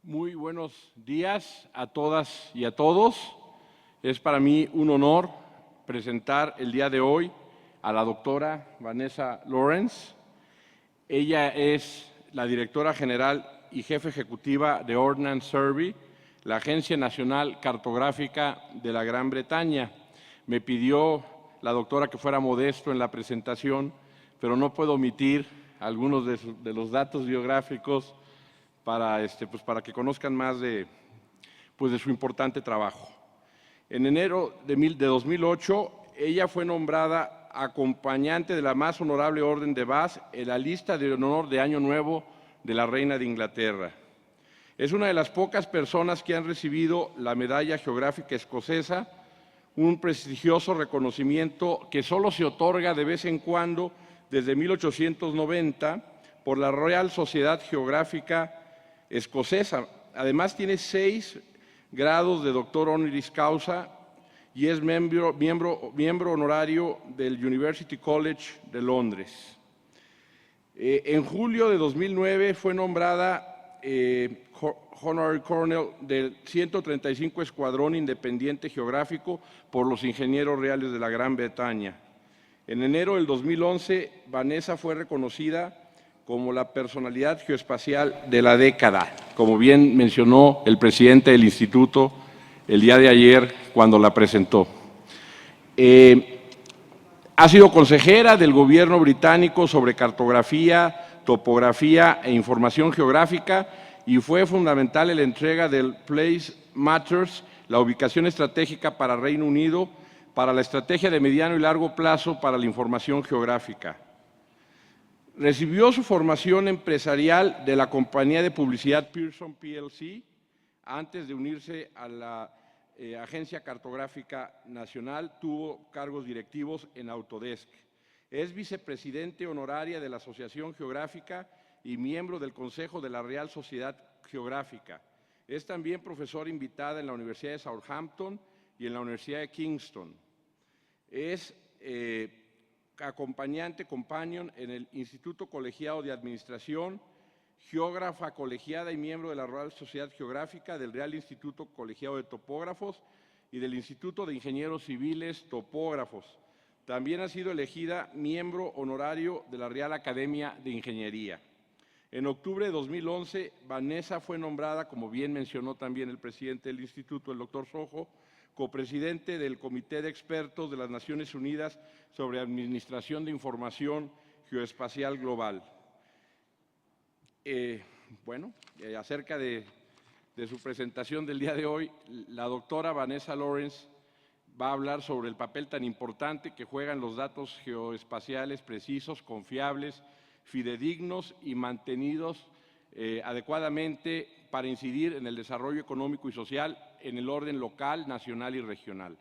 Muy buenos días a todas y a todos. Es para mí un honor presentar el día de hoy a la doctora Vanessa Lawrence. Ella es la directora general y jefe ejecutiva de Ordnance Survey, la Agencia Nacional Cartográfica de la Gran Bretaña. Me pidió la doctora que fuera modesto en la presentación, pero no puedo omitir algunos de los datos biográficos para que conozcan más de su importante trabajo. En enero de 2008, ella fue nombrada acompañante de la más honorable Orden de Bath en la lista de honor de Año Nuevo de la Reina de Inglaterra. Es una de las pocas personas que han recibido la Medalla Geográfica Escocesa, un prestigioso reconocimiento que solo se otorga de vez en cuando desde 1890 por la Real Sociedad Geográfica Escocesa. Además tiene 6 grados de doctor honoris causa y es miembro honorario del University College de Londres. En julio de 2009 fue nombrada Honorary Colonel del 135 Escuadrón Independiente Geográfico por los Ingenieros Reales de la Gran Bretaña. En enero del 2011, Vanessa fue reconocida como la personalidad geoespacial de la década, como bien mencionó el presidente del instituto el día de ayer cuando la presentó. Ha sido consejera del gobierno británico sobre cartografía, topografía e información geográfica y fue fundamental en la entrega del Place Matters, la ubicación estratégica para Reino Unido, para la estrategia de mediano y largo plazo para la información geográfica. Recibió su formación empresarial de la compañía de publicidad Pearson plc antes de unirse a la Agencia Cartográfica Nacional. Tuvo cargos directivos en Autodesk. Es vicepresidente honoraria de la Asociación Geográfica y miembro del Consejo de la Real Sociedad Geográfica. Es también profesora invitada en la Universidad de Southampton y en la Universidad de Kingston. Es companion en el Instituto Colegiado de Administración, geógrafa colegiada y miembro de la Real Sociedad Geográfica, del Real Instituto Colegiado de Topógrafos y del Instituto de Ingenieros Civiles Topógrafos. También ha sido elegida miembro honorario de la Real Academia de Ingeniería. En octubre de 2011, Vanessa fue nombrada, como bien mencionó también el presidente del instituto, el doctor Sojo, copresidente del Comité de Expertos de las Naciones Unidas sobre Administración de Información Geoespacial Global. Acerca de su presentación del día de hoy, la doctora Vanessa Lawrence va a hablar sobre el papel tan importante que juegan los datos geoespaciales precisos, confiables, fidedignos y mantenidos adecuadamente para incidir en el desarrollo económico y social en el orden local, nacional y regional.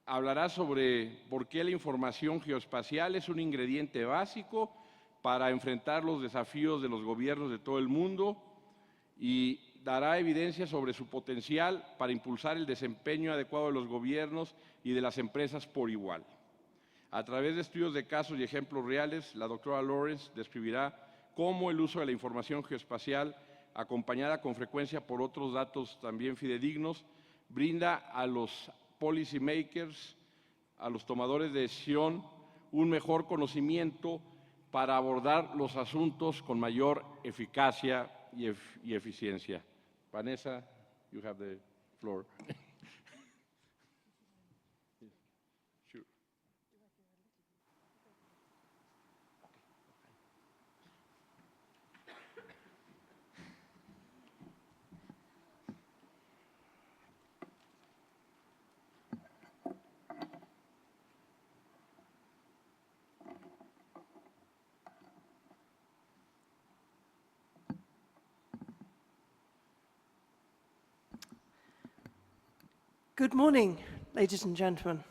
Hablará sobre por qué la información geoespacial es un ingrediente básico para enfrentar los desafíos de los gobiernos de todo el mundo y dará evidencia sobre su potencial para impulsar el desempeño adecuado de los gobiernos y de las empresas por igual. A través de estudios de casos y ejemplos reales, la doctora Lawrence describirá cómo el uso de la información geoespacial, acompañada con frecuencia por otros datos también fidedignos, brinda a los policy makers, a los tomadores de decisión, un mejor conocimiento para abordar los asuntos con mayor eficacia y eficiencia. Vanessa, you have the floor. Sure. Good morning, ladies and gentlemen.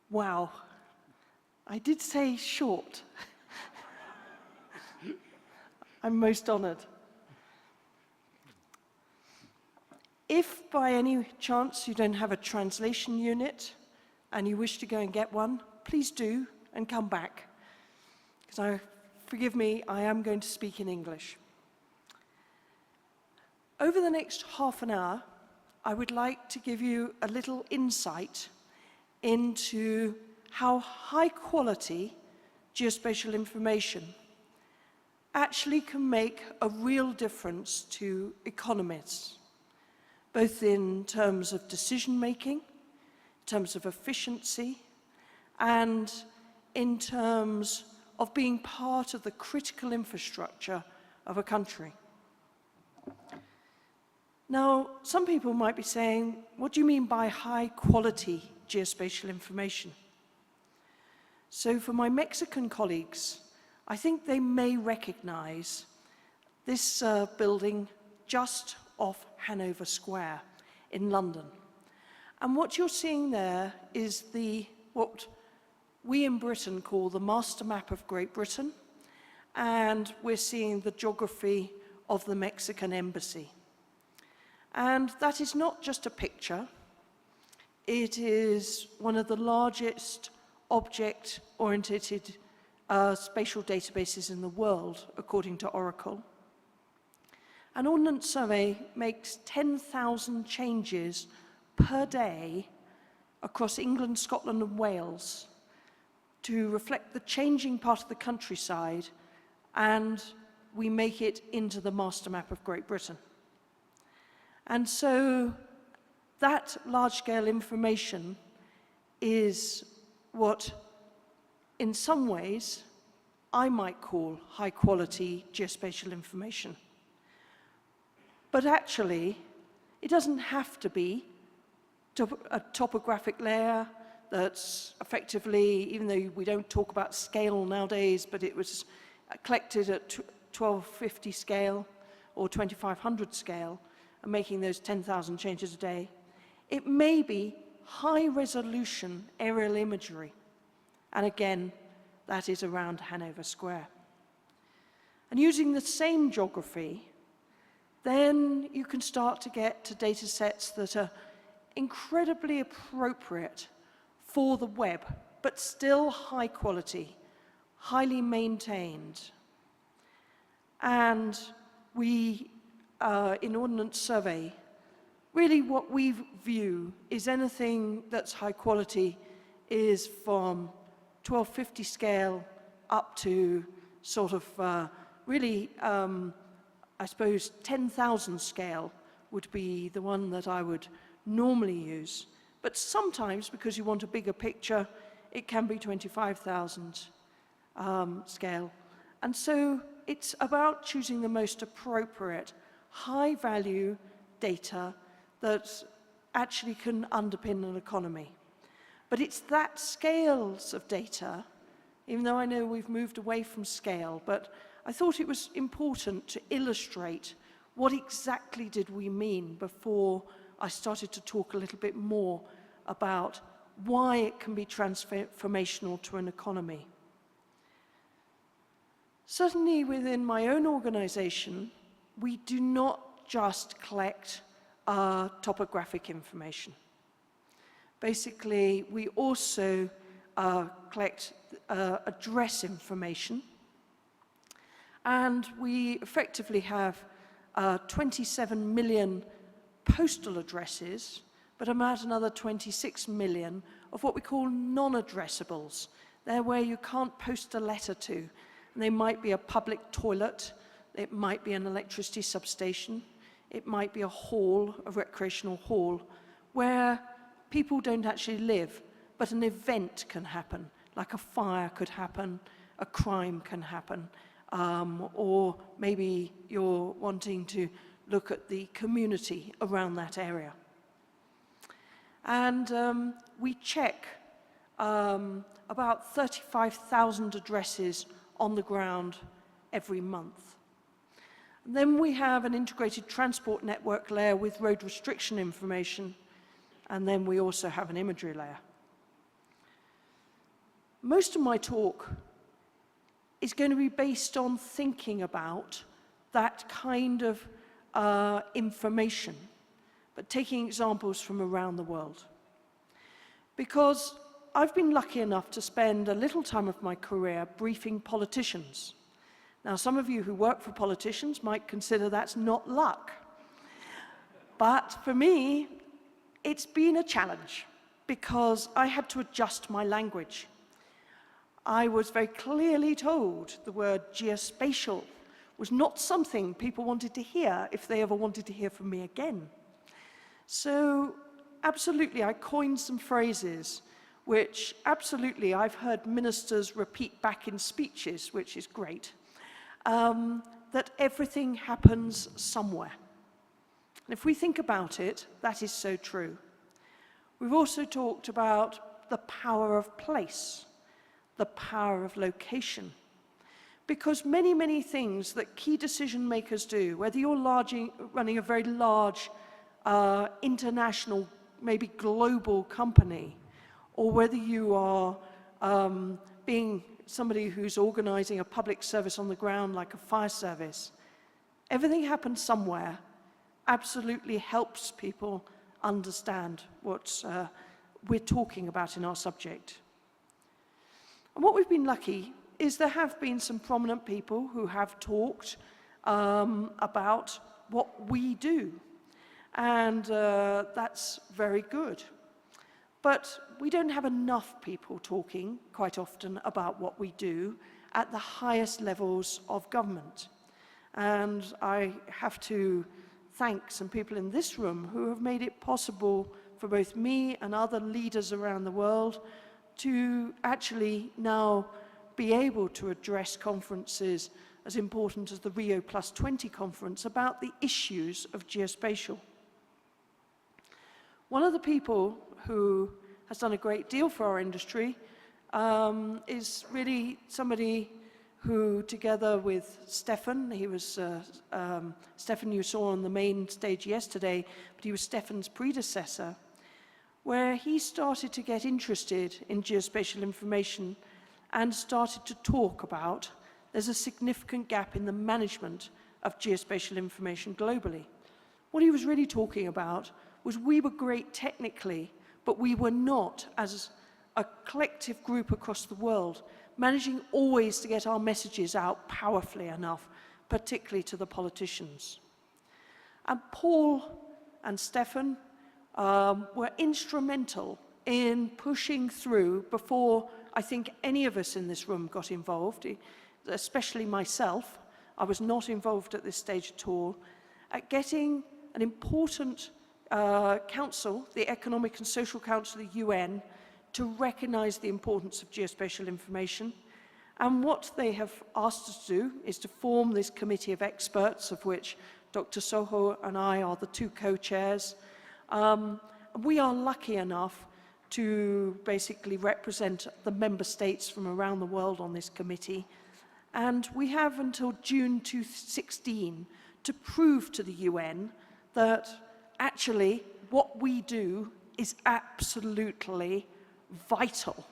Wow, I did say short. I'm most honored. If by any chance you don't have a translation unit and you wish to go and get one, please do and come back. Because forgive me, I am going to speak in English. Over the next half an hour, I would like to give you a little insight into how high quality geospatial information actually can make a real difference to economies, both in terms of decision making, in terms of efficiency, and in terms of being part of the critical infrastructure of a country. Now, some people might be saying, what do you mean by high quality geospatial information? So for my Mexican colleagues, I think they may recognize this building just off Hanover Square in London. And what you're seeing there is what we in Britain call the master map of Great Britain, and we're seeing the geography of the Mexican embassy. And that is not just a picture, it is one of the largest object-oriented spatial databases in the world, according to Oracle. An Ordnance Survey makes 10,000 changes per day across England, Scotland, and Wales to reflect the changing part of the countryside, and we make it into the master map of Great Britain. And so that large-scale information is what, in some ways, I might call high-quality geospatial information. But actually, it doesn't have to be a topographic layer that's effectively, even though we don't talk about scale nowadays, but it was collected at 1250 scale or 2500 scale, and making those 10,000 changes a day. It may be high-resolution aerial imagery. And again, that is around Hanover Square. And using the same geography, then you can start to get to data sets that are incredibly appropriate for the web, but still high quality, highly maintained. And we, in Ordnance Survey, really what we view is anything that's high quality is from 1250 scale up to sort of really, I suppose, 10,000 scale would be the one that I would normally use. But sometimes, because you want a bigger picture, it can be 25,000 scale. And so it's about choosing the most appropriate high-value data that actually can underpin an economy. But it's that scales of data, even though I know we've moved away from scale, but I thought it was important to illustrate what exactly did we mean before I started to talk a little bit more about why it can be transformational to an economy. Certainly within my own organization, we do not just collect topographic information. Basically, we also collect address information, and we effectively have 27 million postal addresses, but about another 26 million of what we call non-addressables. They're where you can't post a letter to. And they might be a public toilet, it might be an electricity substation, it might be a hall, a recreational hall, where people don't actually live, but an event can happen, like a fire could happen, a crime can happen, or maybe you're wanting to look at the community around that area. And we check about 35,000 addresses on the ground every month. And then we have an integrated transport network layer with road restriction information, and then we also have an imagery layer. Most of my talk is going to be based on thinking about that kind of information, but taking examples from around the world. Because I've been lucky enough to spend a little time of my career briefing politicians. Now, some of you who work for politicians might consider that's not luck, But for me, it's been a challenge because I had to adjust my language. I was very clearly told the word geospatial was not something people wanted to hear if they ever wanted to hear from me again. So absolutely, I coined some phrases which absolutely I've heard ministers repeat back in speeches, which is great, that everything happens somewhere. And if we think about it, that is so true. We've also talked about the power of place, the power of location. Because many, many things that key decision makers do, whether you're running a very large international, maybe global company, or whether you are being somebody who's organizing a public service on the ground like a fire service, everything happens somewhere absolutely helps people understand what we're talking about in our subject. And what we've been lucky is there have been some prominent people who have talked about what we do. And that's very good. But we don't have enough people talking quite often about what we do at the highest levels of government. And I have to thank some people in this room who have made it possible for both me and other leaders around the world to actually now be able to address conferences as important as the Rio +20 conference about the issues of geospatial. One of the people who has done a great deal for our industry is really somebody who, together with Stefan, he was, Stefan you saw on the main stage yesterday, but he was Stefan's predecessor, where he started to get interested in geospatial information and started to talk about there's a significant gap in the management of geospatial information globally. What he was really talking about was we were great technically, but we were not, as a collective group across the world, managing always to get our messages out powerfully enough, particularly to the politicians. And Paul and Stefan were instrumental in pushing through before I think any of us in this room got involved, especially myself. I was not involved at this stage at all, at getting an important council, the Economic and Social Council of the UN, to recognize the importance of geospatial information. And what they have asked us to do is to form this committee of experts, of which Dr. Soho and I are the two co-chairs. We are lucky enough to basically represent the member states from around the world on this committee. And we have until June 2016 to prove to the UN that actually what we do is absolutely vital.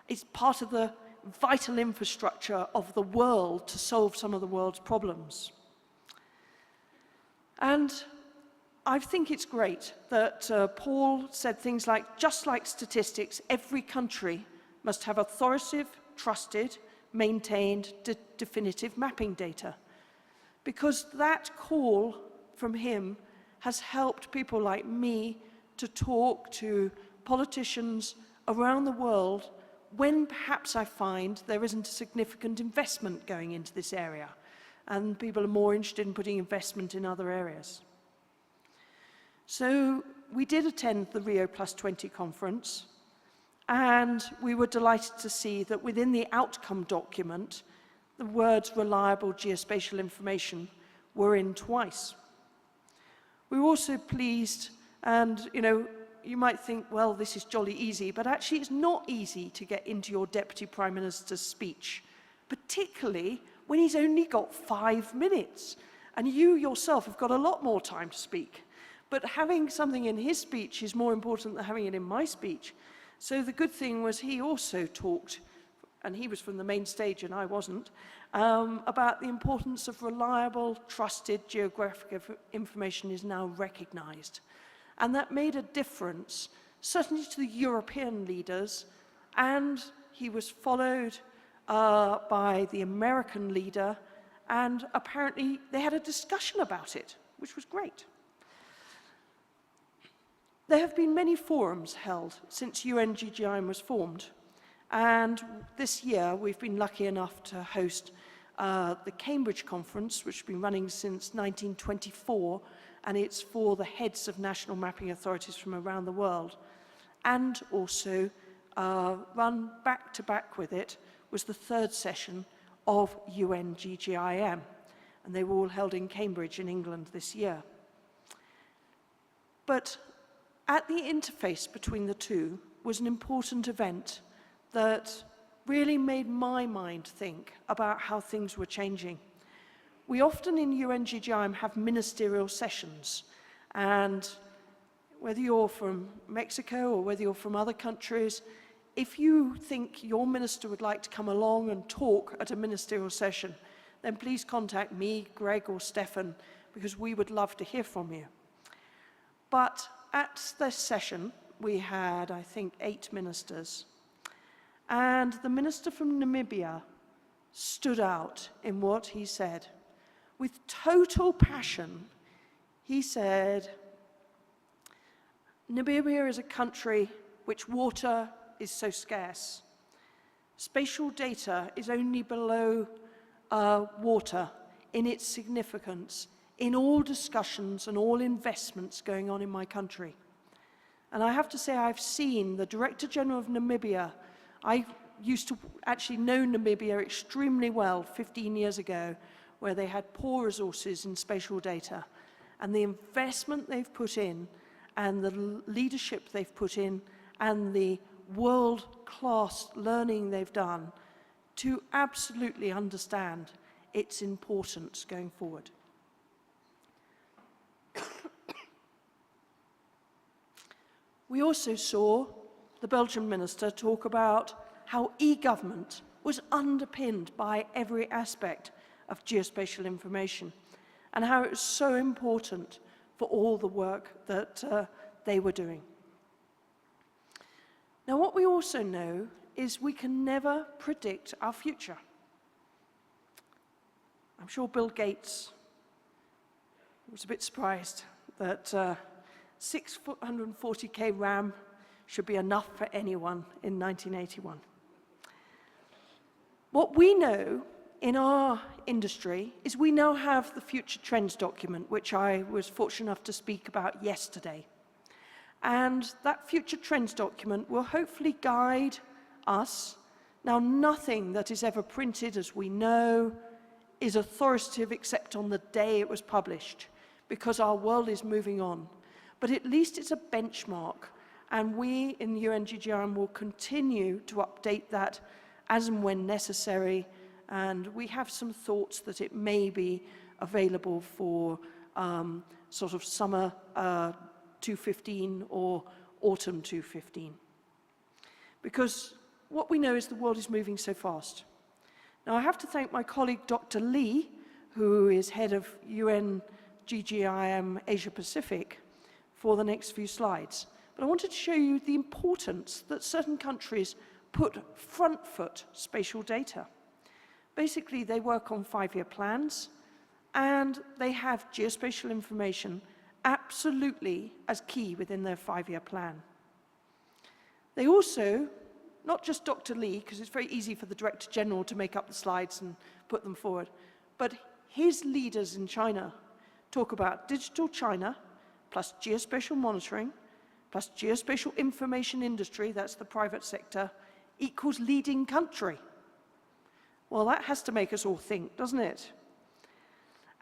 It's part of the vital infrastructure of the world to solve some of the world's problems. And I think it's great that Paul said things like, just like statistics, every country must have authoritative, trusted, maintained, definitive mapping data. Because that call from him has helped people like me to talk to politicians around the world when perhaps I find there isn't a significant investment going into this area and people are more interested in putting investment in other areas. So we did attend the Rio +20 conference, and we were delighted to see that within the outcome document, the words reliable geospatial information were in twice. We were also pleased, and you might think, well, this is jolly easy, but actually it's not easy to get into your Deputy Prime Minister's speech, particularly when he's only got 5 minutes, and you yourself have got a lot more time to speak. But having something in his speech is more important than having it in my speech. So the good thing was he also talked, and he was from the main stage and I wasn't, about the importance of reliable, trusted geographic information is now recognized. And that made a difference, certainly to the European leaders, and he was followed by the American leader, and apparently they had a discussion about it, which was great. There have been many forums held since UNGGIM was formed, and this year we've been lucky enough to host the Cambridge Conference, which has been running since 1924, and it's for the heads of national mapping authorities from around the world. And also run back to back with it was the third session of UNGGIM, and they were all held in Cambridge in England this year. But at the interface between the two was an important event that really made my mind think about how things were changing. We often in UNGGIM have ministerial sessions, and whether you're from Mexico or whether you're from other countries, if you think your minister would like to come along and talk at a ministerial session, then please contact me, Greg, or Stefan, because we would love to hear from you. But at this session, we had, I think, 8 ministers. And the minister from Namibia stood out in what he said. With total passion, he said, Namibia is a country which water is so scarce. Spatial data is only below water in its significance in all discussions and all investments going on in my country. And I have to say, I've seen the Director General of Namibia. I used to actually know Namibia extremely well 15 years ago, where they had poor resources in spatial data. And the investment they've put in, and the leadership they've put in, and the world-class learning they've done to absolutely understand its importance going forward. We also saw the Belgian minister talk about how e-government was underpinned by every aspect of geospatial information and how it was so important for all the work that they were doing. Now, what we also know is we can never predict our future. I'm sure Bill Gates was a bit surprised that 640K RAM should be enough for anyone in 1981. What we know in our industry is we now have the Future Trends document, which I was fortunate enough to speak about yesterday. And that Future Trends document will hopefully guide us. Now, nothing that is ever printed, as we know, is authoritative except on the day it was published, because our world is moving on. But at least it's a benchmark, and we in UNGGIM will continue to update that as and when necessary, and we have some thoughts that it may be available for sort of summer 2015 or autumn 2015. Because what we know is the world is moving so fast. Now, I have to thank my colleague, Dr. Lee, who is head of UNGGIM Asia Pacific, for the next few slides. But I wanted to show you the importance that certain countries put front foot spatial data. Basically, they work on 5-year plans, and they have geospatial information absolutely as key within their 5-year plan. They also, not just Dr. Lee, because it's very easy for the Director General to make up the slides and put them forward, but his leaders in China talk about digital China, plus geospatial monitoring, plus geospatial information industry, that's the private sector, equals leading country. Well, that has to make us all think, doesn't it?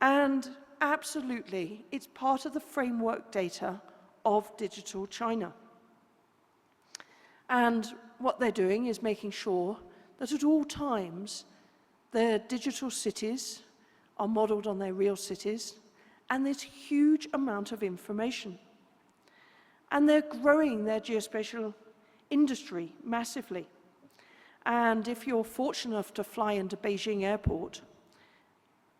And absolutely, it's part of the framework data of digital China. And what they're doing is making sure that at all times, their digital cities are modeled on their real cities, and there's a huge amount of information. And they're growing their geospatial industry massively. And if you're fortunate enough to fly into Beijing Airport,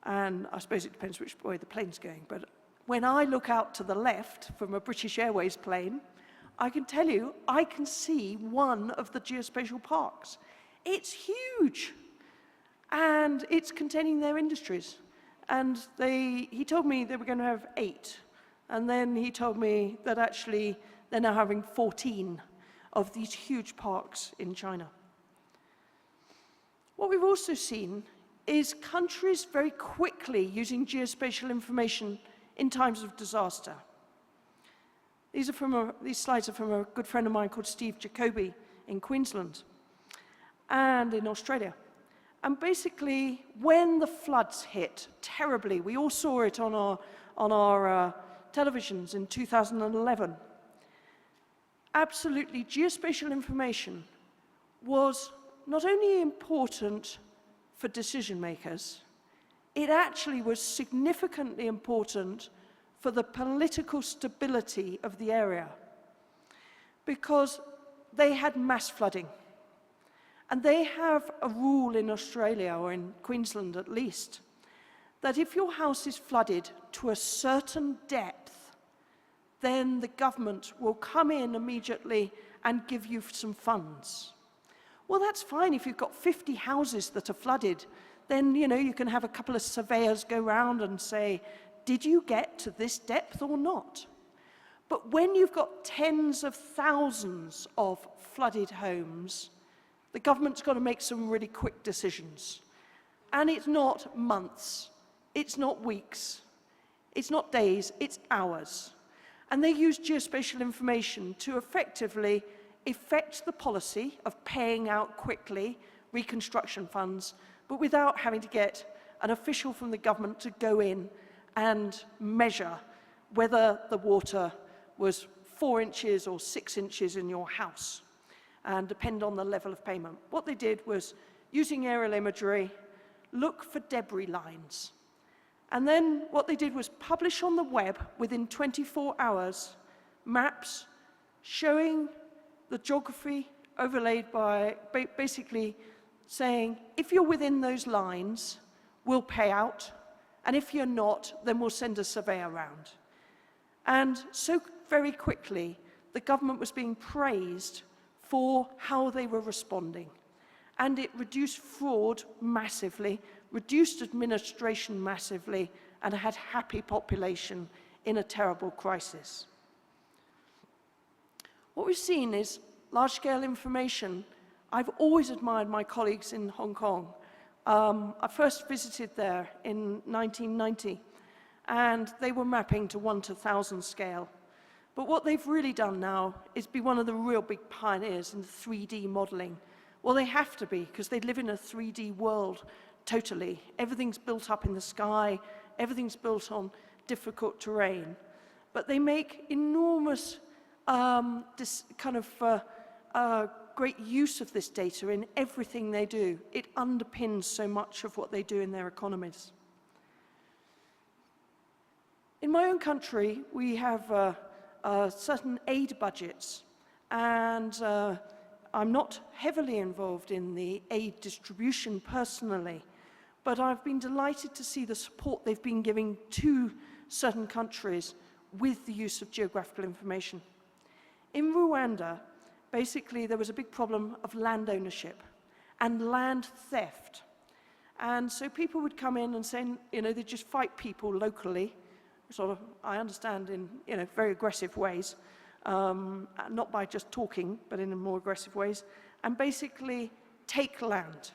and I suppose it depends which way the plane's going, but when I look out to the left from a British Airways plane, I can tell you, I can see one of the geospatial parks. It's huge, and it's containing their industries. And he told me they were going to have 8, and then he told me that actually they're now having 14 of these huge parks in China. What we've also seen is countries very quickly using geospatial information in times of disaster. These slides are from a good friend of mine called Steve Jacoby in Queensland and in Australia. And basically, when the floods hit terribly, we all saw it on our televisions in 2011, absolutely geospatial information was not only important for decision makers, it actually was significantly important for the political stability of the area, because they had mass flooding. And they have a rule in Australia, or in Queensland at least, that if your house is flooded to a certain depth, then the government will come in immediately and give you some funds. Well, that's fine if you've got 50 houses that are flooded, then you can have a couple of surveyors go round and say, did you get to this depth or not? But when you've got tens of thousands of flooded homes, the government's got to make some really quick decisions. And it's not months, it's not weeks, it's not days, it's hours. And they use geospatial information to effectively affect the policy of paying out quickly reconstruction funds, but without having to get an official from the government to go in and measure whether the water was 4 inches or 6 inches in your house, and depend on the level of payment. What they did was, using aerial imagery, look for debris lines. And then what they did was publish on the web, within 24 hours, maps showing the geography overlaid by basically saying, if you're within those lines, we'll pay out, and if you're not, then we'll send a surveyor around. And so very quickly, the government was being praised for how they were responding. And it reduced fraud massively, reduced administration massively, and had happy population in a terrible crisis. What we've seen is large-scale information. I've always admired my colleagues in Hong Kong. I first visited there in 1990, and they were mapping to 1 to 1,000 scale. But what they've really done now is be one of the real big pioneers in 3D modeling. Well, they have to be, because they live in a 3D world totally. Everything's built up in the sky, everything's built on difficult terrain. But they make enormous great use of this data in everything they do. It underpins so much of what they do in their economies. In my own country, we have certain aid budgets, and I'm not heavily involved in the aid distribution personally, but I've been delighted to see the support they've been giving to certain countries with the use of geographical information. In Rwanda, basically there was a big problem of land ownership and land theft. And so people would come in and say, they'd just fight people locally, sort of, I understand, in very aggressive ways, not by just talking, but in more aggressive ways, and basically take land.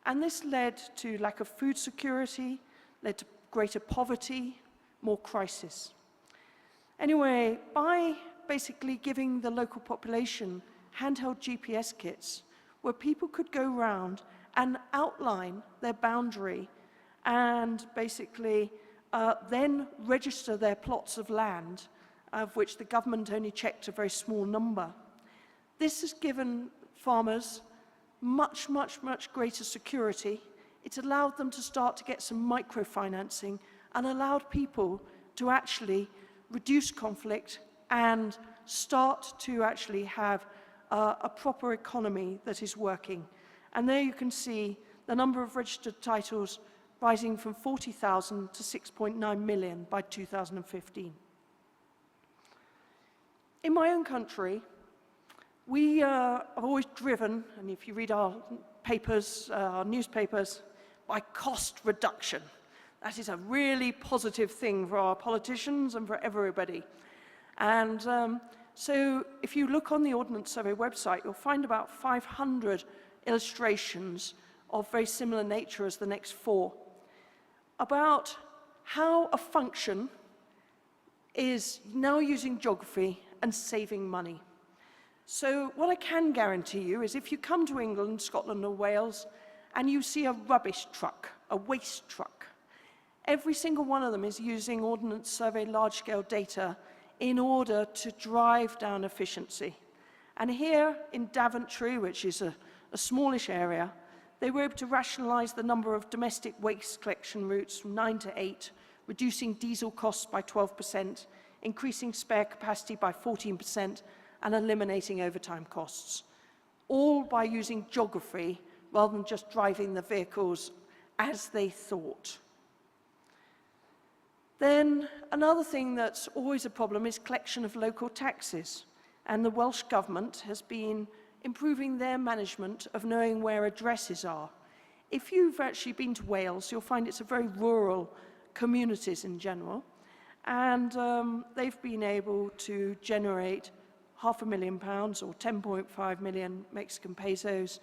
And this led to lack of food security, led to greater poverty, more crisis. Anyway, by basically giving the local population handheld GPS kits, where people could go around and outline their boundary and basically then register their plots of land, of which the government only checked a very small number. This has given farmers much, much, much greater security. It's allowed them to start to get some microfinancing and allowed people to actually reduce conflict and start to actually have a proper economy that is working. And there you can see the number of registered titles rising from 40,000 to 6.9 million by 2015. In my own country, we have always driven, and if you read our papers, our newspapers, by cost reduction. That is a really positive thing for our politicians and for everybody. And So if you look on the Ordnance Survey website, you'll find about 500 illustrations of very similar nature as the next 4, about how a function is now using geography and saving money. So what I can guarantee you is if you come to England, Scotland or Wales and you see a rubbish truck, a waste truck, every single one of them is using Ordnance Survey large-scale data in order to drive down efficiency. And here in Daventry, which is a smallish area, they were able to rationalize the number of domestic waste collection routes from 9 to 8, reducing diesel costs by 12%, increasing spare capacity by 14%, and eliminating overtime costs, all by using geography rather than just driving the vehicles as they thought. Then another thing that's always a problem is collection of local taxes. And the Welsh Government has been improving their management of knowing where addresses are. If you've actually been to Wales, you'll find it's a very rural communities in general. And they've been able to generate £500,000 or 10.5 million Mexican pesos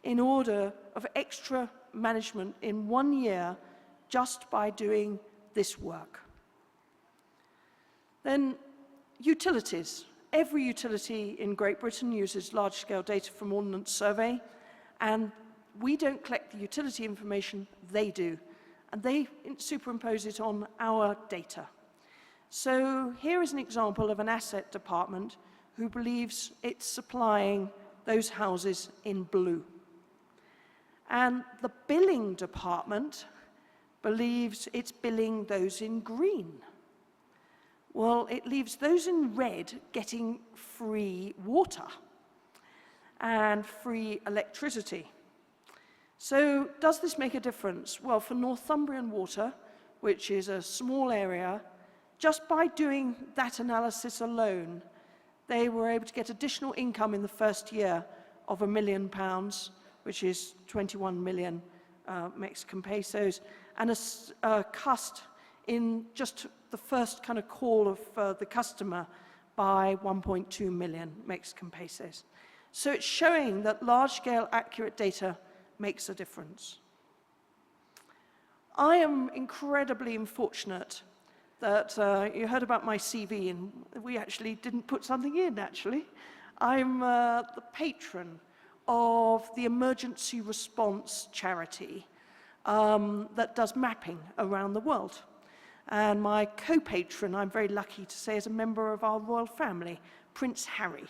in order of extra management in 1 year just by doing this work. Then utilities. Every utility in Great Britain uses large-scale data from Ordnance Survey, and we don't collect the utility information, they do, and they superimpose it on our data. So here is an example of an asset department who believes it's supplying those houses in blue. And the billing department believes it's billing those in green. Well, it leaves those in red getting free water and free electricity. So does this make a difference? Well, for Northumbrian Water, which is a small area, just by doing that analysis alone, they were able to get additional income in the first year of £1 million, which is 21 million Mexican pesos, and a cost in just the first kind of call of the customer by 1.2 million Mexican pesos. So it's showing that large-scale accurate data makes a difference. I am incredibly unfortunate that you heard about my CV, and we actually didn't put something in, actually. I'm the patron of the emergency response charity that does mapping around the world. And my co-patron, I'm very lucky to say, is a member of our royal family, Prince Harry.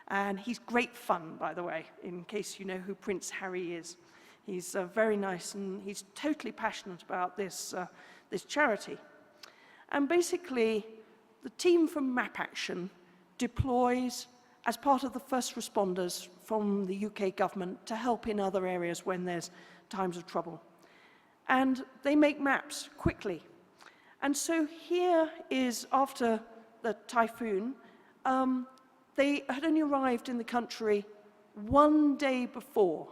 And he's great fun, by the way, in case you know who Prince Harry is. He's very nice, and he's totally passionate about this charity. And basically, the team from Map Action deploys as part of the first responders from the UK government to help in other areas when there's times of trouble. And they make maps quickly. And so here is, after the typhoon, they had only arrived in the country 1 day before.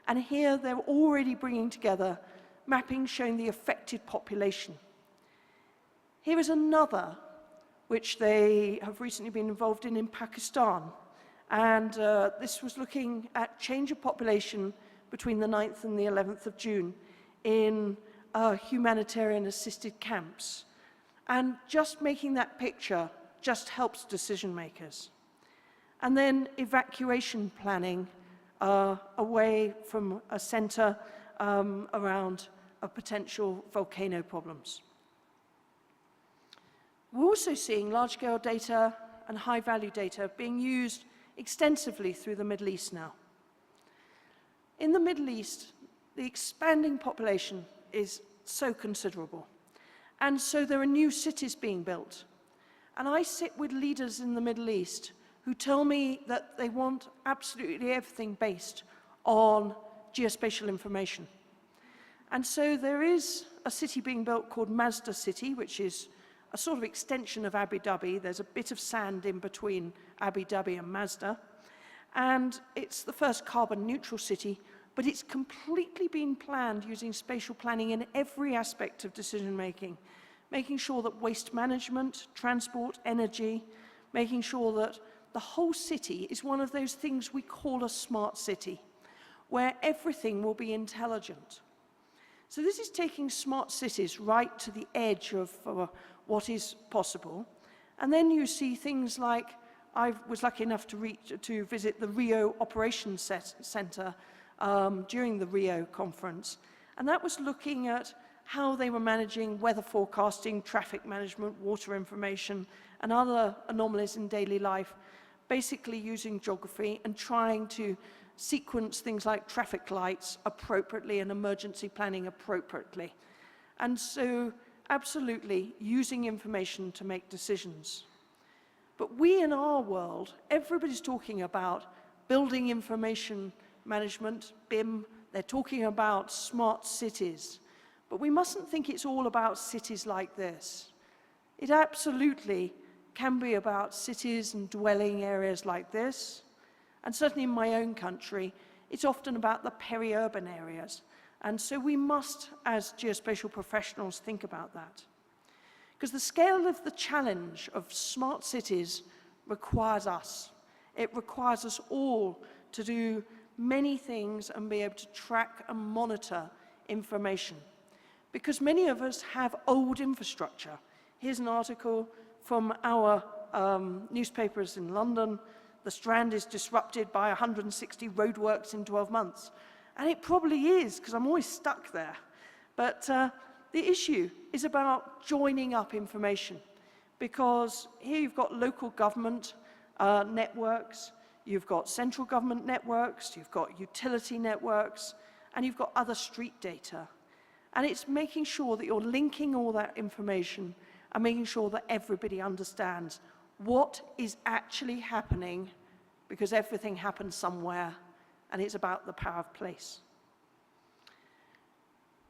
And here they're already bringing together mapping showing the affected population. Here is another, which they have recently been involved in Pakistan. And this was looking at change of population between the 9th and the 11th of June in humanitarian assisted camps. And just making that picture just helps decision makers. And then evacuation planning away from a center around potential volcano problems. We're also seeing large-scale data and high-value data being used extensively through the Middle East now. In the Middle East, the expanding population is so considerable. And so there are new cities being built. And I sit with leaders in the Middle East who tell me that they want absolutely everything based on geospatial information. And so there is a city being built called Mag2a City, which is a sort of extension of Abu Dhabi. There's a bit of sand in between Abu Dhabi and Mag2a. And it's the first carbon neutral city, but it's completely been planned using spatial planning in every aspect of decision making, making sure that waste management, transport, energy, making sure that the whole city is one of those things we call a smart city, where everything will be intelligent. So this is taking smart cities right to the edge of what is possible. And then you see things like, I was lucky enough to visit the Rio Operations Center during the Rio conference. And that was looking at how they were managing weather forecasting, traffic management, water information, and other anomalies in daily life, basically using geography and trying to sequence things like traffic lights appropriately and emergency planning appropriately. And so, absolutely, using information to make decisions. But we in our world, everybody's talking about building information management, BIM, they're talking about smart cities. But we mustn't think it's all about cities like this. It absolutely can be about cities and dwelling areas like this. And certainly in my own country, it's often about the peri-urban areas. And so we must, as geospatial professionals, think about that. Because the scale of the challenge of smart cities requires us. It requires us all to do many things and be able to track and monitor information. Because many of us have old infrastructure. Here's an article from our newspapers in London. The Strand is disrupted by 160 roadworks in 12 months. And it probably is, because I'm always stuck there. But the issue is about joining up information. Because here you've got local government networks, you've got central government networks, you've got utility networks, and you've got other street data. And it's making sure that you're linking all that information and making sure that everybody understands what is actually happening, because everything happens somewhere, and it's about the power of place.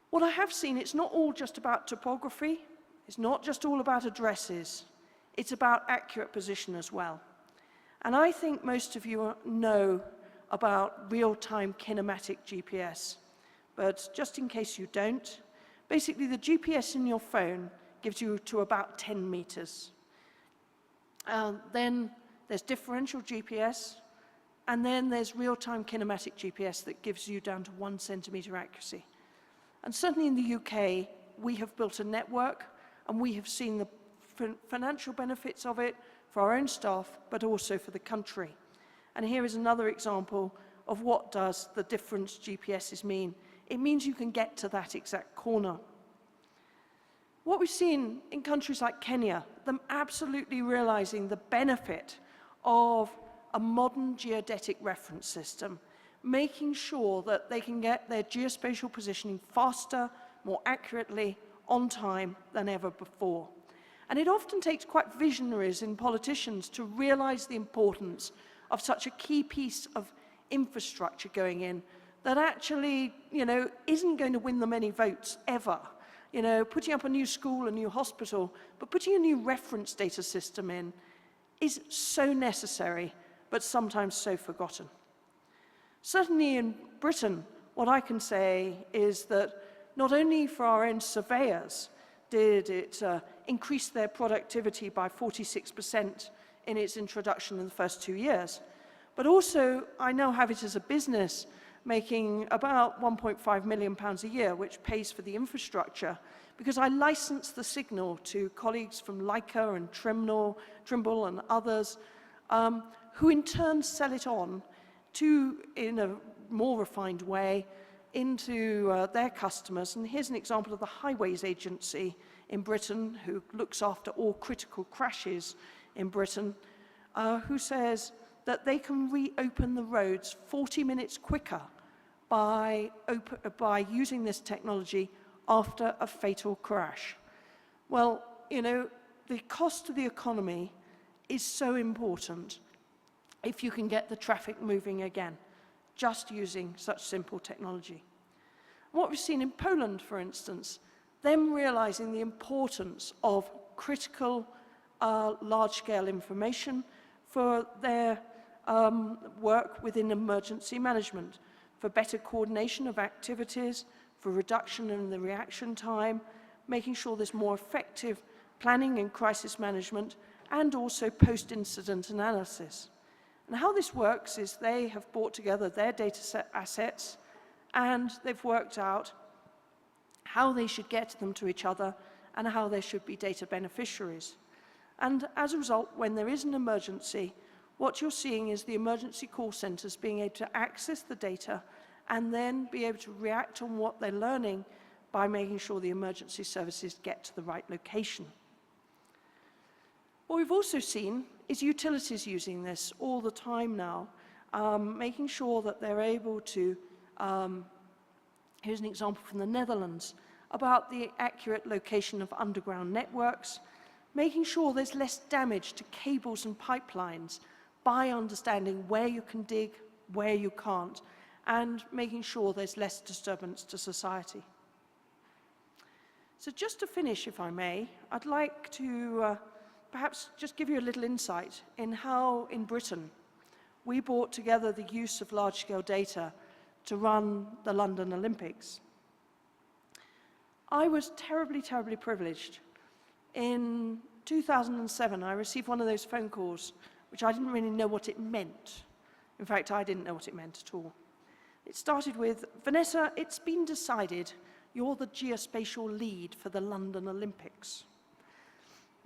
What I have seen, it's not all just about topography, it's not just all about addresses, it's about accurate position as well. And I think most of you know about real-time kinematic GPS, but just in case you don't, basically the GPS in your phone gives you to about 10 meters. Then there's differential GPS, and then there's real-time kinematic GPS that gives you down to 1 centimeter accuracy. And certainly in the UK, we have built a network, and we have seen the financial benefits of it for our own staff, but also for the country. And here is another example of what does the different GPSs mean. It means you can get to that exact corner. What we've seen in countries like Kenya, them absolutely realizing the benefit of a modern geodetic reference system, making sure that they can get their geospatial positioning faster, more accurately, on time than ever before. And it often takes quite visionaries in politicians to realize the importance of such a key piece of infrastructure going in that actually, isn't going to win them any votes ever. Putting up a new school, a new hospital, but putting a new reference data system in is so necessary, but sometimes so forgotten. Certainly in Britain, what I can say is that not only for our own surveyors did it increase their productivity by 46% in its introduction in the first 2 years, but also I now have it as a business making about £1.5 million a year, which pays for the infrastructure, because I license the signal to colleagues from Leica and Trimble and others, who in turn sell it on in a more refined way, into their customers. And here's an example of the Highways Agency in Britain, who looks after all critical crashes in Britain, who says that they can reopen the roads 40 minutes quicker by using this technology after a fatal crash. Well, the cost to the economy is so important if you can get the traffic moving again, just using such simple technology. What we've seen in Poland, for instance, them realizing the importance of critical large-scale information for their work within emergency management, for better coordination of activities, for reduction in the reaction time, making sure there's more effective planning and crisis management, and also post-incident analysis. And how this works is they have brought together their data set assets, and they've worked out how they should get them to each other and how there should be data beneficiaries. And as a result, when there is an emergency, what you're seeing is the emergency call centers being able to access the data and then be able to react on what they're learning by making sure the emergency services get to the right location. What we've also seen is utilities using this all the time now, making sure that they're able to, here's an example from the Netherlands, about the accurate location of underground networks, making sure there's less damage to cables and pipelines by understanding where you can dig, where you can't, and making sure there's less disturbance to society. So just to finish, if I may, I'd like to perhaps just give you a little insight in how, in Britain, we brought together the use of large-scale data to run the London Olympics. I was terribly, terribly privileged. In 2007, I received one of those phone calls, which I didn't really know what it meant. In fact, I didn't know what it meant at all. It started with, "Vanessa, it's been decided you're the geospatial lead for the London Olympics."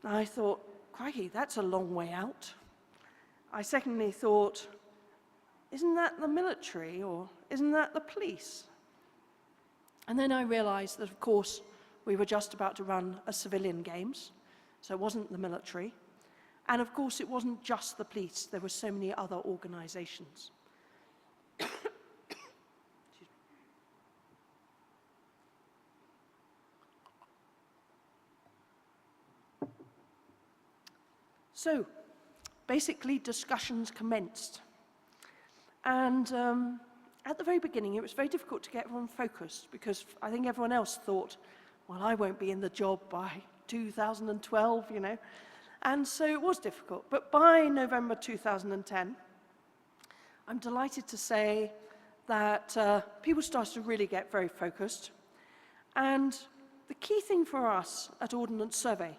And I thought, crikey, that's a long way out. I secondly thought, isn't that the military or isn't that the police? And then I realized that, of course, we were just about to run a civilian games, so it wasn't the military. And of course, it wasn't just the police, there were so many other organizations. So, basically, discussions commenced. And at the very beginning, it was very difficult to get everyone focused because I think everyone else thought, well, I won't be in the job by 2012, you know. And so it was difficult. But by November 2010, I'm delighted to say that people started to really get very focused. And the key thing for us at Ordnance Survey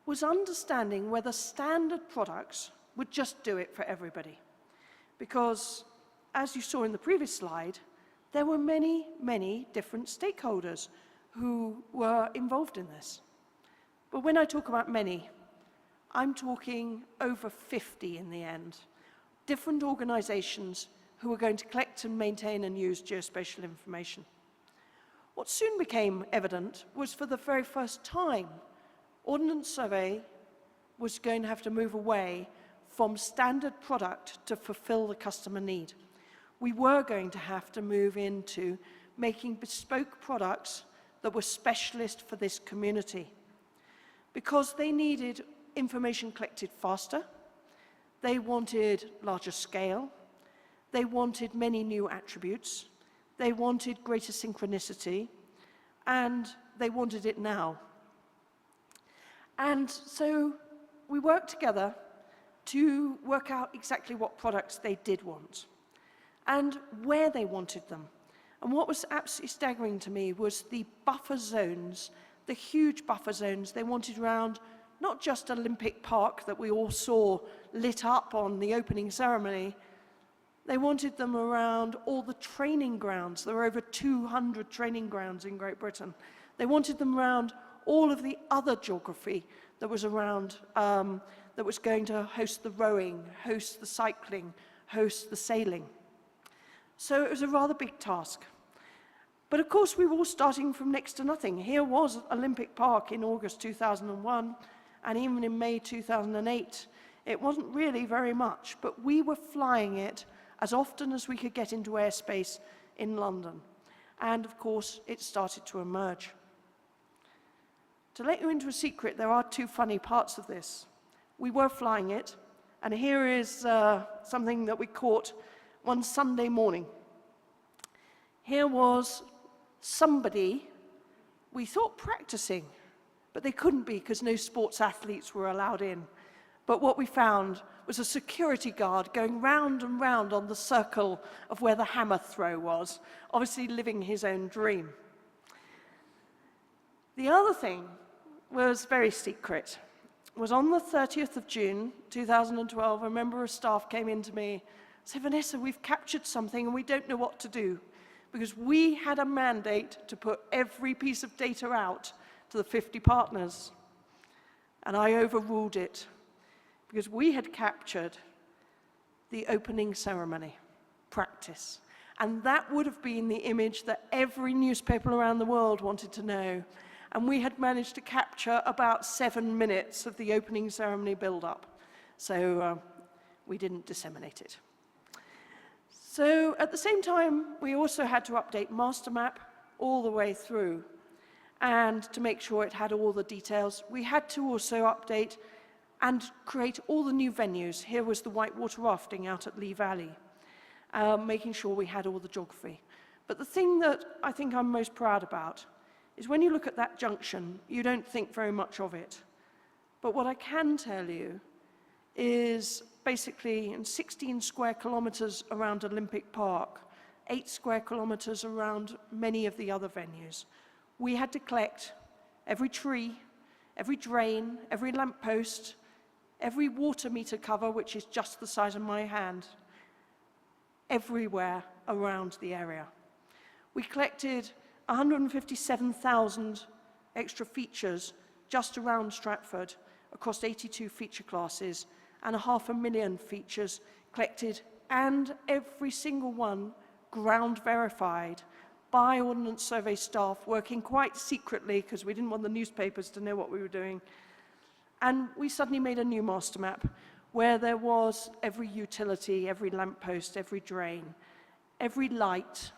was understanding whether standard products would just do it for everybody. Because, as you saw in the previous slide, there were many, many different stakeholders who were involved in this. But when I talk about many, I'm talking over 50 in the end, different organizations who were going to collect and maintain and use geospatial information. What soon became evident was, for the very first time, Ordnance Survey was going to have to move away from standard product to fulfill the customer need. We were going to have to move into making bespoke products that were specialist for this community, because they needed information collected faster, they wanted larger scale, they wanted many new attributes, they wanted greater synchronicity, and they wanted it now. And so we worked together to work out exactly what products they did want and where they wanted them. And what was absolutely staggering to me was the buffer zones, the huge buffer zones they wanted around not just Olympic Park that we all saw lit up on the opening ceremony. They wanted them around all the training grounds. There were over 200 training grounds in Great Britain. They wanted them around all of the other geography that was around, that was going to host the rowing, host the cycling, host the sailing. So it was a rather big task. But of course, we were all starting from next to nothing. Here was Olympic Park in August 2001, and even in May 2008. It wasn't really very much, but we were flying it as often as we could get into airspace in London. And of course, it started to emerge. To let you into a secret, there are two funny parts of this. We were flying it, and here is something that we caught one Sunday morning. Here was somebody, we thought practicing, but they couldn't be because no sports athletes were allowed in. But what we found was a security guard going round and round on the circle of where the hammer throw was, obviously living his own dream. The other thing was very secret. was on the 30th of June, 2012, a member of staff came in to me and said, Vanessa, we've captured something and we don't know what to do, because we had a mandate to put every piece of data out to the 50 partners. And I overruled it, because we had captured the opening ceremony practice. And that would have been the image that every newspaper around the world wanted to know. And we had managed to capture about 7 minutes of the opening ceremony build-up. So we didn't disseminate it. So at the same time, we also had to update master map all the way through. And to make sure it had all the details, we had to also update and create all the new venues. Here was the whitewater rafting out at Lee Valley, making sure we had all the geography. But the thing that I think I'm most proud about is when you look at that junction, you don't think very much of it. But what I can tell you is basically in 16 square kilometers around Olympic Park, 8 square kilometers around many of the other venues, we had to collect every tree, every drain, every lamppost, every water meter cover, which is just the size of my hand, everywhere around the area. We collected 157,000 extra features just around Stratford across 82 feature classes, and 500,000 features collected, and every single one ground verified by Ordnance Survey staff working quite secretly because we didn't want the newspapers to know what we were doing. And we suddenly made a new master map where there was every utility, every lamppost, every drain, every light,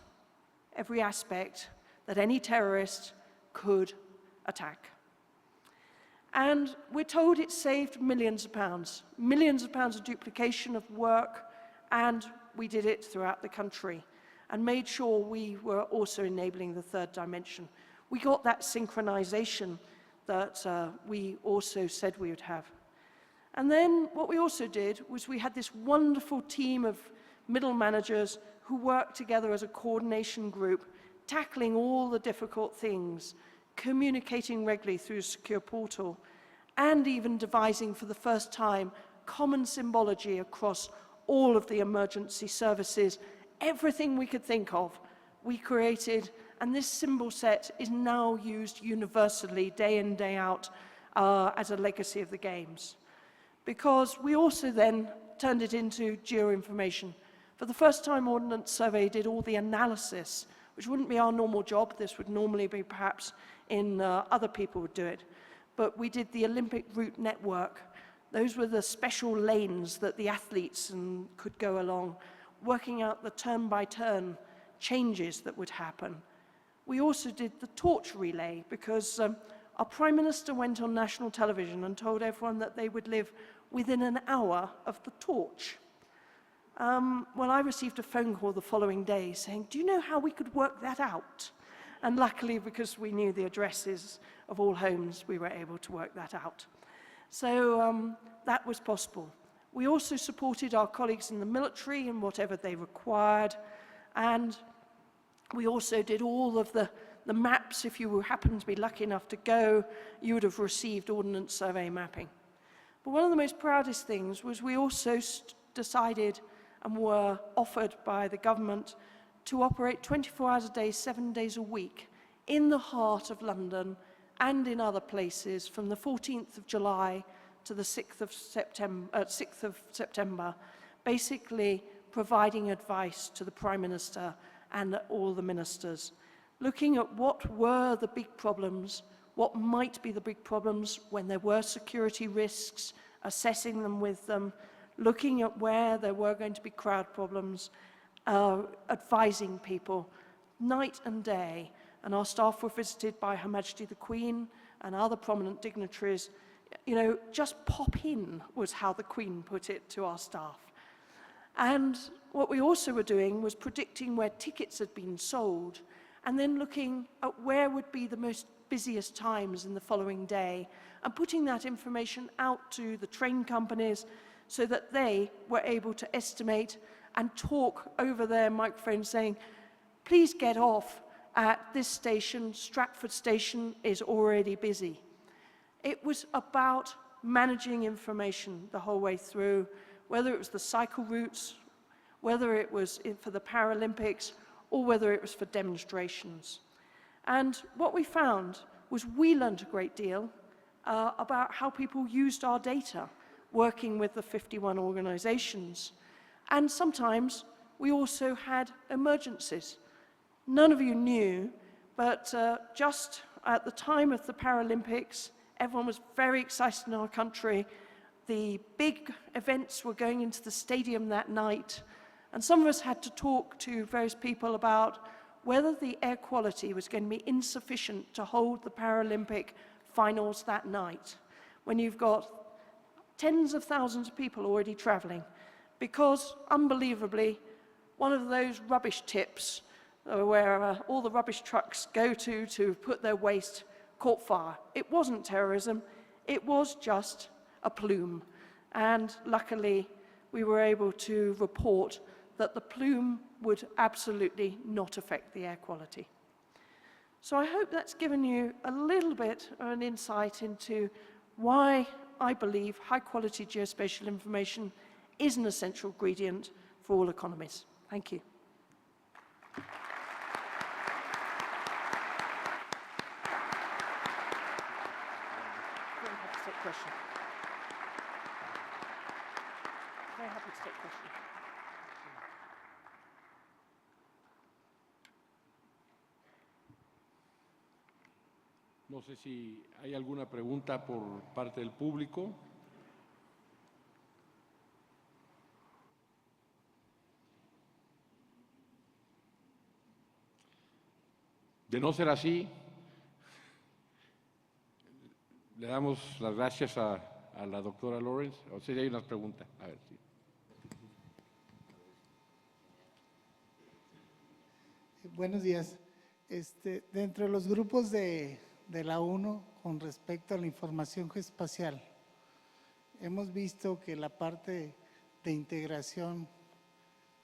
every aspect that any terrorist could attack. And we're told it saved millions of pounds of duplication of work, and we did it throughout the country and made sure we were also enabling the third dimension. We got that synchronization that we also said we would have. And then what we also did was we had this wonderful team of middle managers who worked together as a coordination group, tackling all the difficult things, communicating regularly through a secure portal, and even devising for the first time common symbology across all of the emergency services. Everything we could think of, we created, and this symbol set is now used universally, day in, day out, as a legacy of the Games. Because we also then turned it into geoinformation. For the first time, Ordnance Survey did all the analysis, which wouldn't be our normal job. This would normally be perhaps in other people would do it. But we did the Olympic route network. Those were the special lanes that the athletes could go along, working out the turn-by-turn changes that would happen. We also did the torch relay because our Prime Minister went on national television and told everyone that they would live within an hour of the torch. Well, I received a phone call the following day saying, do you know how we could work that out? And luckily, because we knew the addresses of all homes, we were able to work that out. So that was possible. We also supported our colleagues in the military in whatever they required, and we also did all of the maps. If you happened to be lucky enough to go, you would have received Ordnance Survey mapping. But one of the most proudest things was we also decided and were offered by the government to operate 24 hours a day, 7 days a week in the heart of London and in other places from the 14th of July to the 6th of September, basically providing advice to the Prime Minister and all the ministers, looking at what were the big problems, what might be the big problems when there were security risks, assessing them with them, looking at where there were going to be crowd problems, advising people night and day. And our staff were visited by Her Majesty the Queen and other prominent dignitaries. You know, just pop in was how the Queen put it to our staff. And what we also were doing was predicting where tickets had been sold and then looking at where would be the most busiest times in the following day and putting that information out to the train companies so that they were able to estimate and talk over their microphone saying, please get off at this station, Stratford Station is already busy. It was about managing information the whole way through, whether it was the cycle routes, whether it was for the Paralympics, or whether it was for demonstrations. And what we found was we learned a great deal about how people used our data, working with the 51 organizations. And sometimes we also had emergencies. None of you knew, but just at the time of the Paralympics, everyone was very excited in our country. The big events were going into the stadium that night, and some of us had to talk to various people about whether the air quality was going to be insufficient to hold the Paralympic finals that night, when you've got tens of thousands of people already traveling, because, unbelievably, one of those rubbish tips where all the rubbish trucks go to put their waste caught fire. It wasn't terrorism, it was just a plume. And luckily, we were able to report that the plume would absolutely not affect the air quality. So I hope that's given you a little bit of an insight into why I believe high-quality geospatial information is an essential ingredient for all economies. Thank you. Very happy to take questions. Very happy to take questions. No sé si hay alguna pregunta por parte del público. De no ser así, le damos las gracias a la doctora Lawrence. O sea, hay unas preguntas. A ver, sí. Buenos días. Dentro de los grupos de la ONU con respecto a la información geoespacial, hemos visto que la parte de integración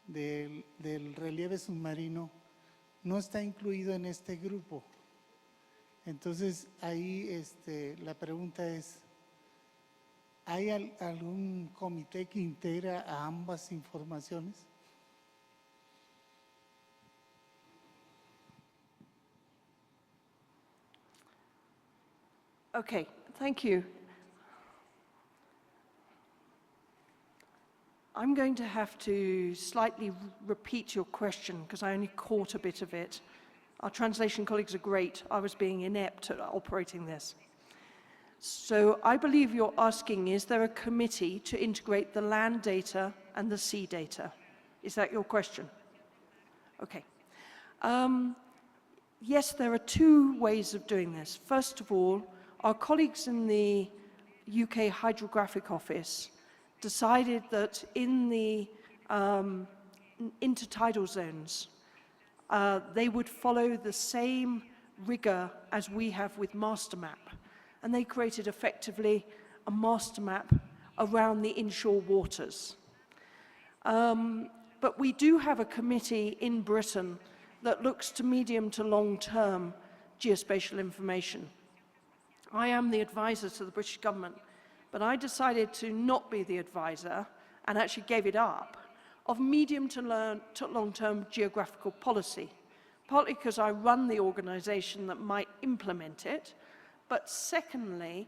del relieve submarino no está incluido en este grupo. Entonces, ahí la pregunta es, ¿hay algún comité que integra a ambas informaciones? Okay, thank you. I'm going to have to slightly repeat your question because I only caught a bit of it. Our translation colleagues are great. I was being inept at operating this. So I believe you're asking, is there a committee to integrate the land data and the sea data? Is that your question? Okay. Yes, there are two ways of doing this. First of all, our colleagues in the UK Hydrographic Office decided that in the intertidal zones, they would follow the same rigor as we have with master map. And they created effectively a master map around the inshore waters. But we do have a committee in Britain that looks to medium to long-term geospatial information. I am the advisor to the British government, but I decided to not be the advisor, and actually gave it up, of medium to long-term geographical policy, partly because I run the organization that might implement it, but secondly,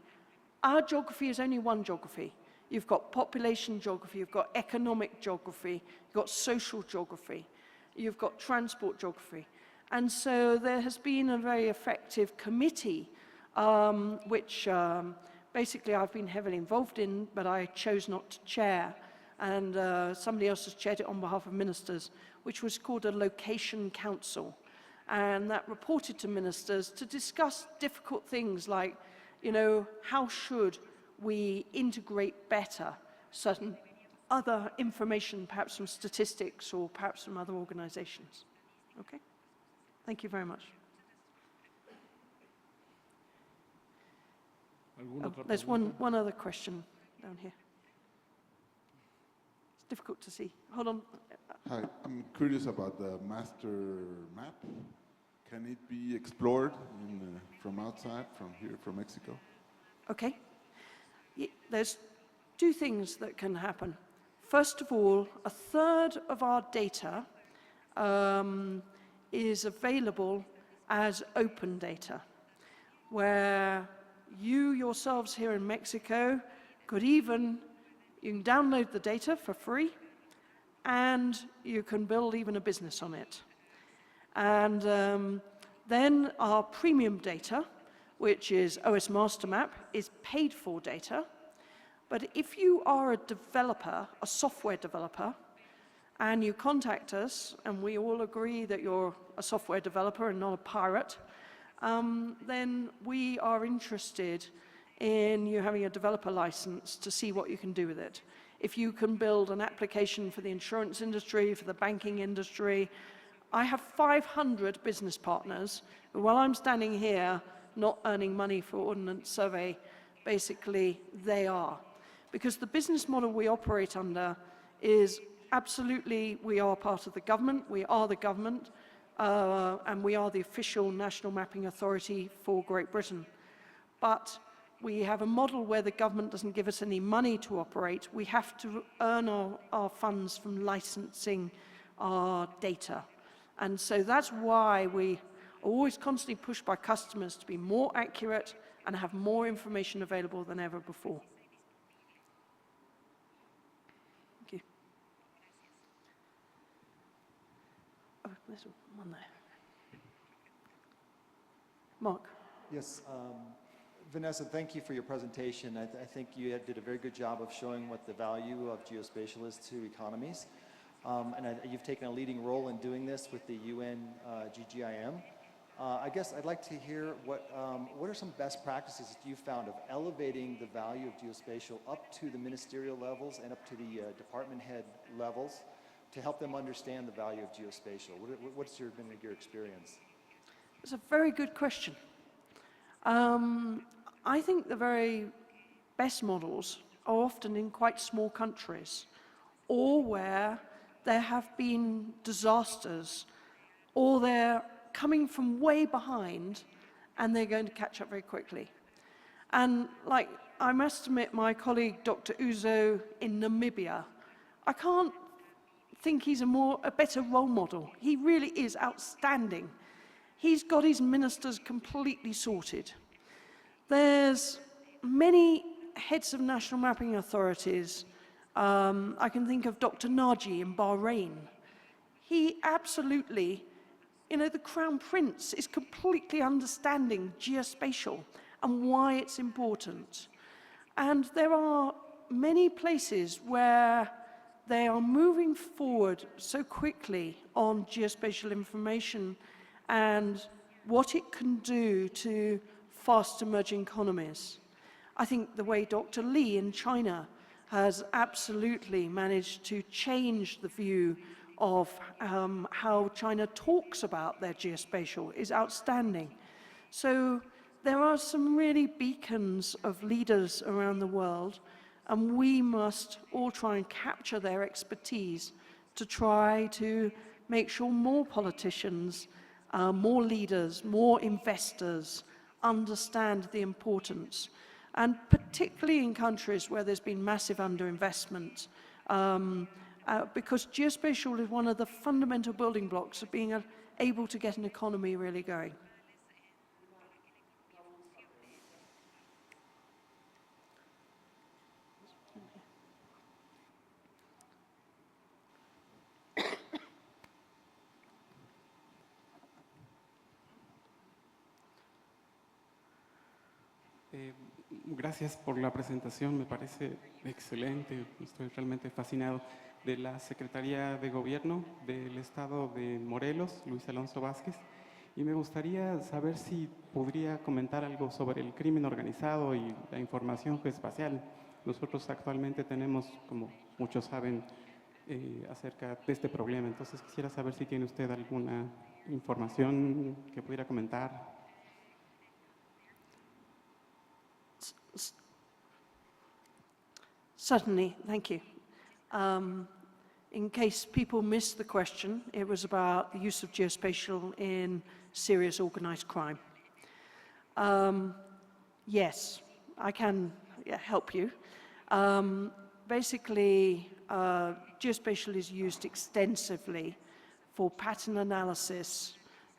our geography is only one geography. You've got population geography, you've got economic geography, you've got social geography, you've got transport geography. And so there has been a very effective committee which basically I've been heavily involved in, but I chose not to chair. And somebody else has chaired it on behalf of ministers, which was called a location council. And that reported to ministers to discuss difficult things like, you know, how should we integrate better certain other information, perhaps from statistics or perhaps from other organizations. Okay? Thank you very much. There's one other question down here. It's difficult to see. Hold on. Hi, I'm curious about the master map. Can it be explored from outside, from here, from Mexico? Okay. there's two things that can happen. First of all, a third of our data is available as open data, where you yourselves here in Mexico you can download the data for free, and you can build even a business on it. And then our premium data, which is OS Master Map, is paid for data. But if you are a developer, a software developer, and you contact us, and we all agree that you're a software developer and not a pirate, then we are interested in you having a developer license to see what you can do with it. If you can build an application for the insurance industry, for the banking industry. I have 500 business partners who, while I'm standing here not earning money for Ordnance Survey, basically they are. Because the business model we operate under is absolutely, we are part of the government, we are the government, and we are the official national mapping authority for Great Britain. But we have a model where the government doesn't give us any money to operate. We have to earn our funds from licensing our data. And so that's why we are always constantly pushed by customers to be more accurate and have more information available than ever before. Thank you. Oh, there's one there. Mark. Yes, Vanessa, thank you for your presentation. I think you did a very good job of showing what the value of geospatial is to economies. You've taken a leading role in doing this with the UN GGIM. I guess I'd like to hear what are some best practices that you found of elevating the value of geospatial up to the ministerial levels and up to the department head levels to help them understand the value of geospatial? What's been your experience? It's a very good question. I think the very best models are often in quite small countries, or where there have been disasters, or they're coming from way behind and they're going to catch up very quickly. And like, I must admit, my colleague Dr. Uzo in Namibia, I can't think he's a better role model. He really is outstanding. He's got his ministers completely sorted. There's many heads of national mapping authorities. I can think of Dr. Naji in Bahrain. He absolutely, the Crown Prince is completely understanding geospatial and why it's important. And there are many places where they are moving forward so quickly on geospatial information and what it can do to fast emerging economies. I think the way Dr. Li in China has absolutely managed to change the view of how China talks about their geospatial is outstanding. So there are some really beacons of leaders around the world, and we must all try and capture their expertise to try to make sure more politicians, more leaders, more investors understand the importance. And particularly in countries where there's been massive underinvestment, because geospatial is one of the fundamental building blocks of being able to get an economy really going. Gracias por la presentación, me parece excelente, estoy realmente fascinado. De la Secretaría de Gobierno del Estado de Morelos, Luis Alonso Vázquez, y me gustaría saber si podría comentar algo sobre el crimen organizado y la información geoespacial. Nosotros actualmente tenemos, como muchos saben, acerca de este problema, entonces quisiera saber si tiene usted alguna información que pudiera comentar. Certainly, thank you. In case people missed the question, it was about the use of geospatial in serious organized crime. Yes, I can help you. Basically, geospatial is used extensively for pattern analysis,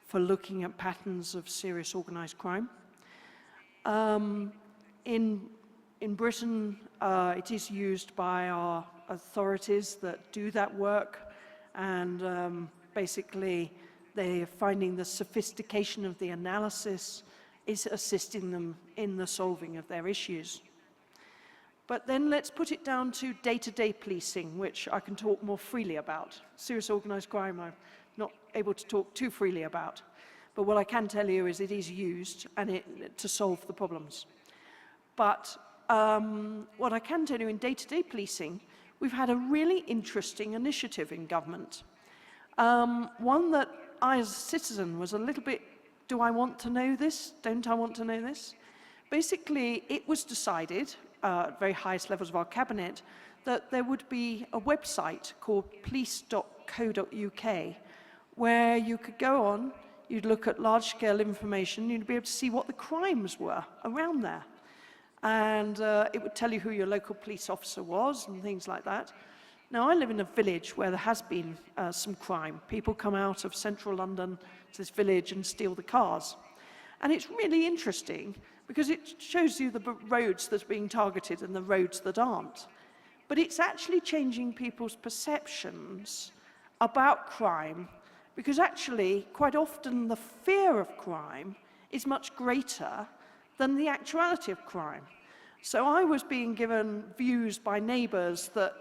for looking at patterns of serious organized crime. In Britain, it is used by our authorities that do that work, and basically they are finding the sophistication of the analysis is assisting them in the solving of their issues. But then let's put it down to day-to-day policing, which I can talk more freely about. Serious organized crime, I'm not able to talk too freely about. But what I can tell you is it is used to solve the problems. But what I can tell you in day-to-day policing, we've had a really interesting initiative in government. One that I, as a citizen, was a little bit, do I want to know this? Don't I want to know this? Basically, it was decided at very highest levels of our cabinet that there would be a website called police.co.uk where you could go on, you'd look at large-scale information, you'd be able to see what the crimes were around there. And it would tell you who your local police officer was and things like that. Now, I live in a village where there has been some crime. People come out of central London to this village and steal the cars. And it's really interesting because it shows you the roads that are being targeted and the roads that aren't. But it's actually changing people's perceptions about crime, because actually, quite often, the fear of crime is much greater than the actuality of crime. So I was being given views by neighbours that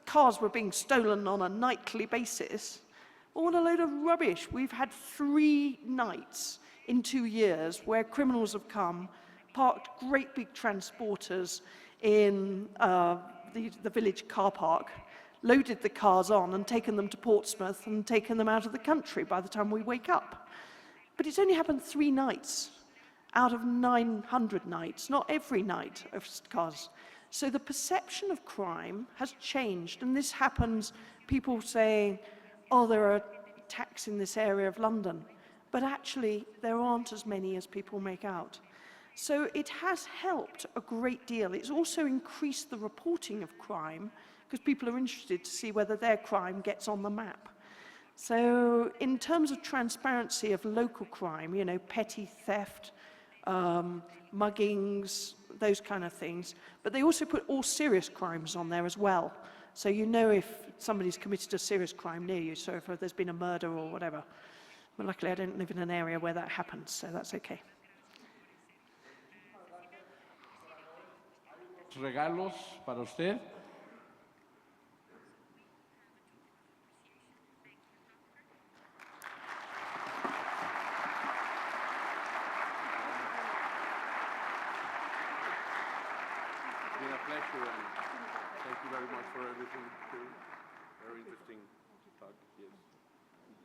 cars were being stolen on a nightly basis. Well, what a load of rubbish. We've had 3 nights in 2 years where criminals have come, parked great big transporters in the village car park, loaded the cars on and taken them to Portsmouth and taken them out of the country by the time we wake up. But it's only happened 3 nights out of 900 nights, not every night of cars. So the perception of crime has changed, and this happens, people saying, oh, there are attacks in this area of London, but actually there aren't as many as people make out. So it has helped a great deal. It's also increased the reporting of crime, because people are interested to see whether their crime gets on the map. So in terms of transparency of local crime, you know, petty theft, muggings, those kind of things, but they also put all serious crimes on there as well. So you know if somebody's committed a serious crime near you, so if there's been a murder or whatever. But luckily I don't live in an area where that happens, so that's okay. Regalos para usted. It's been a pleasure, and thank you very much for everything. Very interesting talk. Yes.